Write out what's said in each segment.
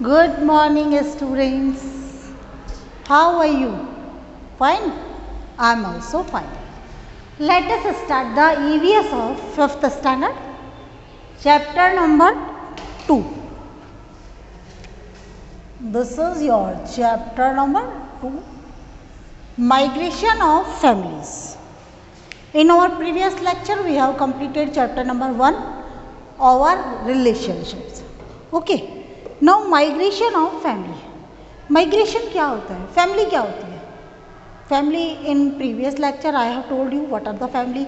Good morning, students. How are you? Fine? I'm also fine. Let us start the EVS of 5th standard, chapter number 2. This is your chapter number 2, Migration of Families. In our previous lecture, we have completed chapter number 1, our relationships. Okay. Now migration of family. Migration क्या होता है? Family क्या होती है? Family in previous lecture I have told you what are the family.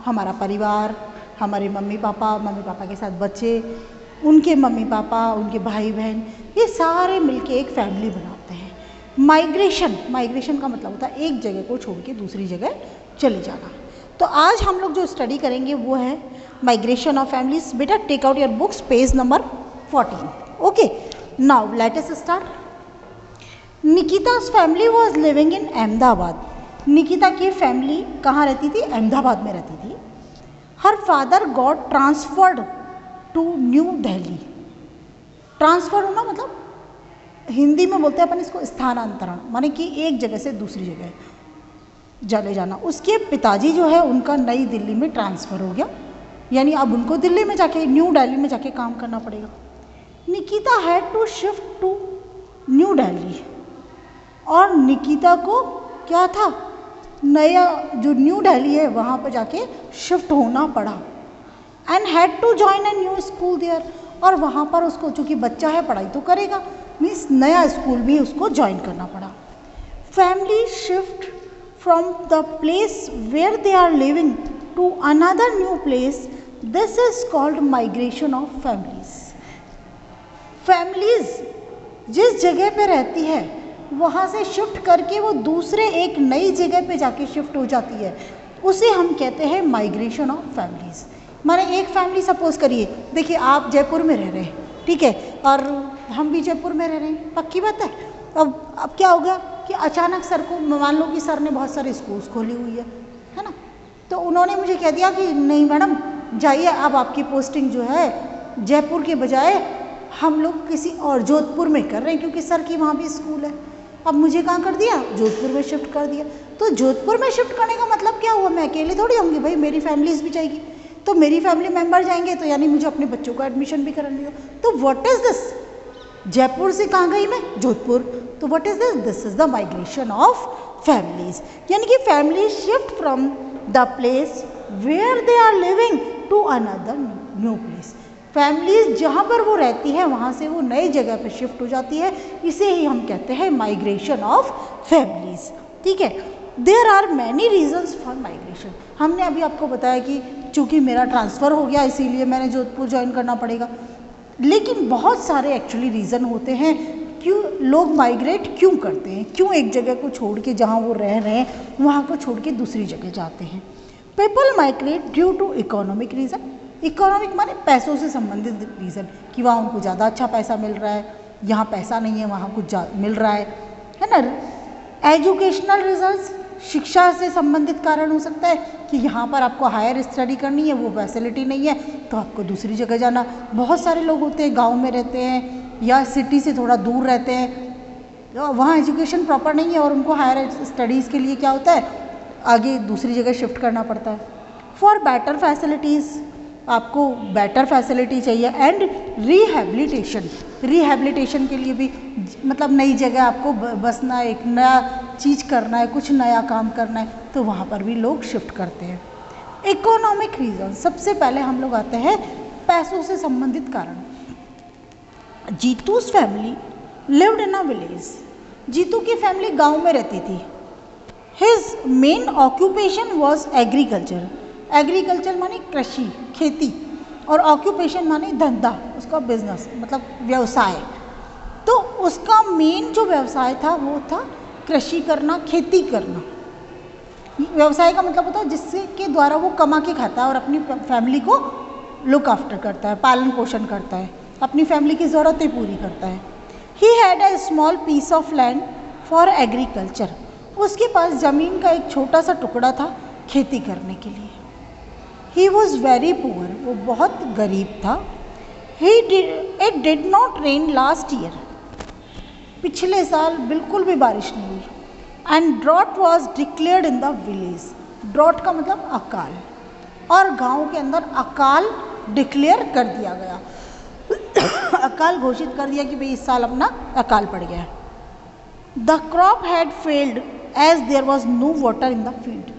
हमारा परिवार, हमारे mummy papa के साथ बच्चे, उनके मम्मी पापा, उनके भाई बहन, ये सारे मिलके एक फैमिली बनाते हैं. माइग्रेशन का मतलब होता है एक जगह को छोड़ के दूसरी जगह चले जाना. तो आज हम लोग जो स्टडी करेंगे वो है माइग्रेशन ऑफ फैमिलीज. बेटा take out your books, page number 14. Okay, now let us start. Nikita's family was living in Ahmedabad. Nikita की फैमिली कहाँ रहती थी? अहमदाबाद में रहती थी. Her father got transferred to new Delhi. Transfer होना मतलब हिंदी में बोलते हैं अपन इसको स्थानांतरण, माने कि एक जगह से दूसरी जगह चले जाना. उसके पिताजी जो है उनका नई दिल्ली में ट्रांसफ़र हो गया, यानी अब उनको दिल्ली में जाके न्यू दिल्ली में जाके काम करना पड़ेगा. Nikita had to shift to New Delhi, और निकिता को क्या था, नया जो न्यू दिल्ली है वहाँ पर जाके शिफ्ट होना पड़ा. And had to join a new school there, और वहाँ पर उसको चूँकि बच्चा है पढ़ाई तो करेगा, मीन्स नया स्कूल भी उसको ज्वाइन करना पड़ा. Family shift from the place where they are living to another new place, this is called migration of families. Families जिस जगह पे रहती है वहाँ से शिफ्ट करके वो दूसरे एक नई जगह पे जाके शिफ्ट हो जाती है, उसे हम कहते हैं माइग्रेशन ऑफ फैमिलीज. माने एक फैमिली सपोज करिए, देखिए आप जयपुर में रह रहे हैं, ठीक है, और हम भी जयपुर में रह रहे हैं, पक्की बात है. अब क्या होगा कि अचानक सर को, मान लो कि सर ने बहुत सारे स्कूल्स खोली हुई है ना, तो उन्होंने मुझे कह दिया कि नहीं मैडम जाइए, अब आपकी पोस्टिंग जो है जयपुर के बजाय हम लोग किसी और जोधपुर में कर रहे हैं, क्योंकि सर की वहाँ भी स्कूल है. अब मुझे कहाँ कर दिया? जोधपुर में शिफ्ट कर दिया. तो जोधपुर में शिफ्ट करने का मतलब क्या हुआ? मैं अकेले थोड़ी होंगी भाई, मेरी फैमिलीज भी जाएगी, तो मेरी फैमिली मेम्बर जाएंगे, तो यानी मुझे अपने बच्चों का एडमिशन भी कराने दो. तो व्हाट इज दिस? जयपुर से कहाँ गई मैं? जोधपुर. तो what is this? This is the migration of families. यानी कि family shift from the place where they are living to another new place. Families जहाँ पर वो रहती है वहाँ से वो नई जगह पर शिफ्ट हो जाती है, इसे ही हम कहते हैं माइग्रेशन ऑफ फैमिलीज. ठीक है. There are many reasons for migration. हमने अभी आपको बताया कि चूँकि मेरा ट्रांसफ़र हो गया इसीलिए मैंने जोधपुर ज्वाइन करना पड़ेगा, लेकिन बहुत सारे एक्चुअली रीज़न होते हैं क्यों लोग माइग्रेट क्यों करते हैं, क्यों एक जगह को छोड़ के जहाँ वो रह रहे हैं वहाँ को छोड़ के दूसरी जगह जाते हैं. People migrate due to economic reason. Economic माने पैसों से संबंधित रीज़न, कि वहाँ उनको ज़्यादा अच्छा पैसा मिल रहा है, यहाँ पैसा नहीं है वहाँ कुछ मिल रहा है ना. एजुकेशनल रिजल्ट्स, शिक्षा से संबंधित कारण हो सकता है कि यहाँ पर आपको हायर स्टडी करनी है, वो फैसिलिटी नहीं है तो आपको दूसरी जगह जाना. बहुत सारे लोग होते हैं गांव में रहते हैं या सिटी से थोड़ा दूर रहते हैं, वहाँ एजुकेशन प्रॉपर नहीं है और उनको हायर स्टडीज़ के लिए क्या होता है, आगे दूसरी जगह शिफ्ट करना पड़ता है. फॉर बेटर फैसिलिटीज़, आपको बेटर फैसिलिटी चाहिए. एंड रिहैबिलिटेशन के लिए भी, मतलब नई जगह आपको बसना है, एक नया चीज़ करना है, कुछ नया काम करना है, तो वहाँ पर भी लोग शिफ्ट करते हैं. इकोनॉमिक रीज़न, सबसे पहले हम लोग आते हैं पैसों से संबंधित कारण. Jeetu's family lived in a village. Jeetu की फैमिली गांव में रहती थी. His main occupation was agriculture. Agriculture माने कृषि, खेती, और ऑक्यूपेशन माने धंधा, उसका बिजनेस मतलब व्यवसाय. तो उसका मेन जो व्यवसाय था वो था कृषि करना, खेती करना. व्यवसाय का मतलब होता है जिससे के द्वारा वो कमा के खाता है और अपनी फैमिली को लुक आफ्टर करता है, पालन पोषण करता है, अपनी फैमिली की ज़रूरतें पूरी करता है. He had a small piece of land for agriculture. उसके पास ज़मीन का एक छोटा सा टुकड़ा था खेती करने के लिए. ही वॉज वेरी पुअर, वो बहुत गरीब था. It did not rain last year, पिछले साल बिल्कुल भी बारिश नहीं हुई। And drought was declared in the village, drought का मतलब अकाल, और गांव के अंदर अकाल डिक्लेयर कर दिया गया अकाल घोषित कर दिया कि भाई इस साल अपना अकाल पड़ गया। The crop had failed as there was no water in the field,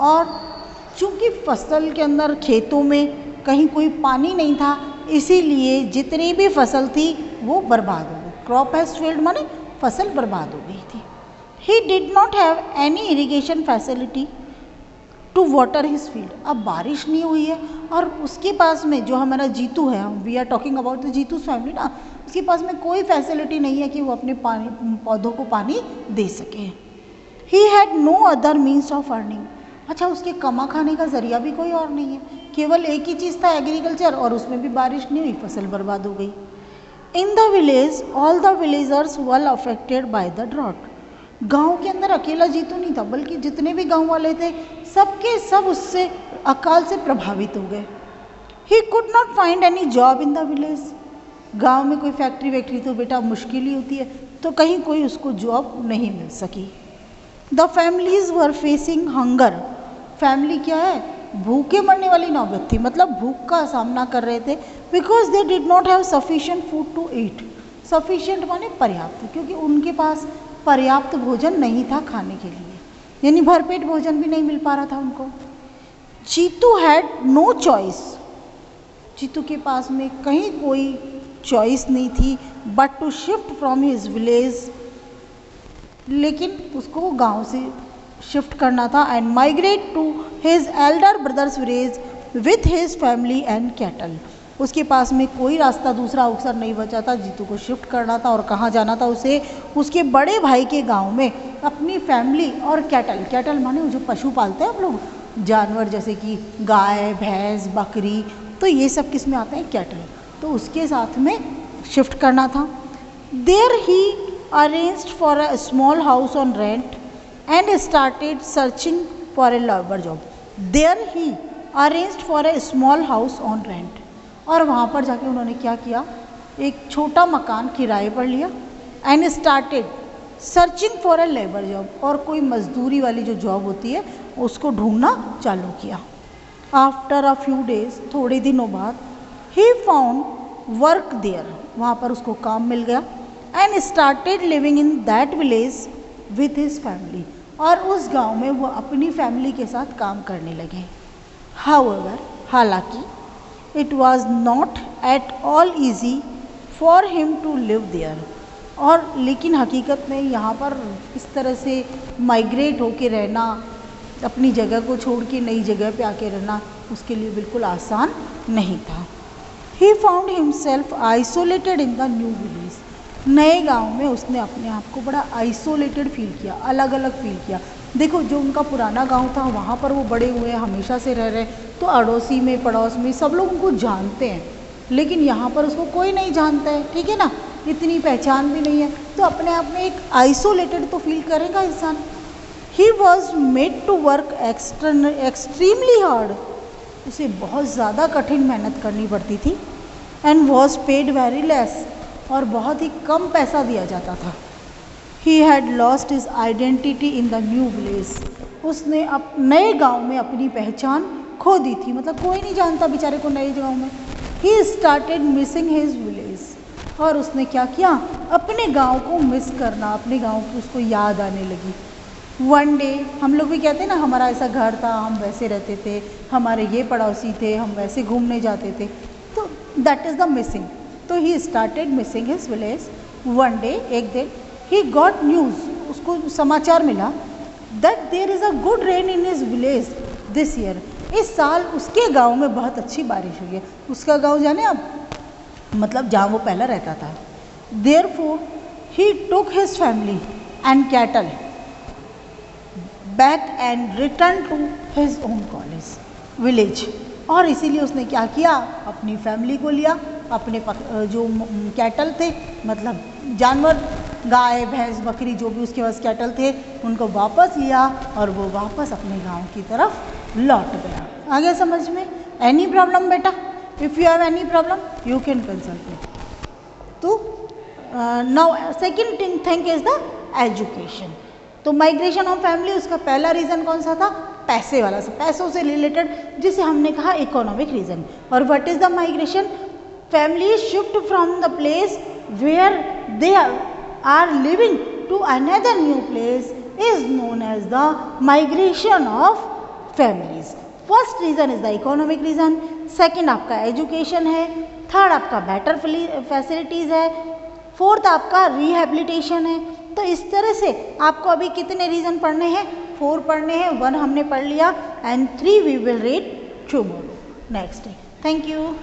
और चूंकि फसल के अंदर खेतों में कहीं कोई पानी नहीं था, इसीलिए जितनी भी फसल थी वो बर्बाद हो गई। क्रॉप हैज फेल्ड माने फसल बर्बाद हो गई थी। He did not have any irrigation facility to water his field, अब बारिश नहीं हुई है और उसके पास में जो हमारा जीतू है, we are talking about the Jitu family ना, उसके पास में कोई फैसिलिटी नहीं है कि वो अपने पौधों को पानी दे सके। He had no other means of earning, अच्छा उसके कमा खाने का जरिया भी कोई और नहीं है, केवल एक ही चीज़ था एग्रीकल्चर, और उसमें भी बारिश नहीं हुई, फसल बर्बाद हो गई। In the village all the villagers were affected by the drought, गांव के अंदर अकेला जीतू नहीं था, बल्कि जितने भी गांव वाले थे सबके सब उससे अकाल से प्रभावित हो गए। He could not find any job in the village, गांव में कोई फैक्ट्री वैक्ट्री तो बेटा मुश्किल ही होती है, तो कहीं कोई उसको जॉब नहीं मिल सकी। The families were facing hunger, family क्या है, भूखे मरने वाली नौबत थी, मतलब भूख का सामना कर रहे थे। Because they did not have sufficient food to eat, sufficient माने पर्याप्त, क्योंकि उनके पास पर्याप्त भोजन नहीं था खाने के लिए, यानी भरपेट भोजन भी नहीं मिल पा रहा था उनको। Jitu had no choice, Jitu के पास में कहीं कोई चॉइस नहीं थी but to shift from his village, लेकिन उसको गांव से शिफ्ट करना था and migrate to his elder brother's village with his family and cattle, उसके पास में कोई रास्ता दूसरा अवसर नहीं बचा था, जीतू को शिफ्ट करना था और कहाँ जाना था उसे, उसके बड़े भाई के गांव में अपनी फैमिली और कैटल, कैटल माने जो पशु पालते हैं हम लोग, जानवर जैसे कि गाय भैंस बकरी, तो ये सब किस में आते हैं, कैटल, तो उसके साथ में शिफ्ट करना था। There he arranged for a small house on rent and started searching for a labour job, there he arranged for a small house on rent, और वहाँ पर जाके उन्होंने क्या किया, एक छोटा मकान किराए पर लिया and started searching for a labour job, और कोई मजदूरी वाली जो जॉब होती है उसको ढूंढना चालू किया। आफ्टर अ फ्यू डेज, थोड़े दिनों बाद, ही फाउंड वर्क देयर, वहाँ पर उसको काम मिल गया and started living in that village with his family, और उस गांव में वो अपनी फैमिली के साथ काम करने लगे। हाउएवर, हालांकि it was not at all easy for him to live there, और लेकिन हकीकत में यहाँ पर इस तरह से माइग्रेट होके रहना, अपनी जगह को छोड़ के नई जगह पे आके रहना, उसके लिए बिल्कुल आसान नहीं था। He found himself isolated in the new village, नए गांव में उसने अपने आप को बड़ा आइसोलेटेड फील किया, अलग अलग फील किया। देखो जो उनका पुराना गांव था वहाँ पर वो बड़े हुए हमेशा से रह रहे, तो अड़ोसी में पड़ोस में सब लोग उनको जानते हैं, लेकिन यहाँ पर उसको कोई नहीं जानता है, ठीक है ना, इतनी पहचान भी नहीं है, तो अपने आप में एक आइसोलेटेड तो फील करेगा इंसान। He was made to work extremely hard, उसे बहुत ज़्यादा कठिन मेहनत करनी पड़ती थी and was paid very less, और बहुत ही कम पैसा दिया जाता था। He had lost his identity in the new village, उसने अब नए गांव में अपनी पहचान खो दी थी, मतलब कोई नहीं जानता बेचारे को नए गांव में। ही स्टार्टेड मिसिंग हिज विलेज, और उसने क्या किया, अपने गांव को मिस करना, अपने गांव की उसको याद आने लगी। वन डे, हम लोग भी कहते हैं ना हमारा ऐसा घर था, हम वैसे रहते थे, हमारे ये पड़ोसी थे, हम वैसे घूमने जाते थे, तो दैट इज़ द मिसिंग। तो he started missing his village. One day, एक दिन, ही गॉट न्यूज़, उसको समाचार मिला that there is a good rain in his village this year, इस साल उसके गांव में बहुत अच्छी बारिश हुई है। उसका गांव जाने आप, मतलब जहाँ वो पहले रहता था। Therefore he took his family and cattle back and return to his own college village, और इसीलिए उसने क्या किया, अपनी फैमिली को लिया, अपने जो कैटल थे, मतलब जानवर, गाय भैंस बकरी जो भी उसके पास कैटल थे, उनको वापस लिया और वो वापस अपने गांव की तरफ लौट गया। आ गया समझ में? एनी प्रॉब्लम बेटा? If you have any problem, you can consult me. तो now second thing is the education. तो माइग्रेशन ऑफ फैमिली, उसका पहला रीज़न कौन सा था? पैसे वाला, पैसों से रिलेटेड, जिसे हमने कहा इकोनॉमिक रीज़न. और what is the migration? Family shift from the place where they are living to another new place is known as the migration of families. First reason is the economic reason, second आपका education है, third आपका better facilities है, fourth आपका rehabilitation है. तो इस तरह से आपको अभी कितने रीज़न पढ़ने हैं? 4 पढ़ने हैं. 1 हमने पढ़ लिया and 3 we will read tomorrow next day. Thank you.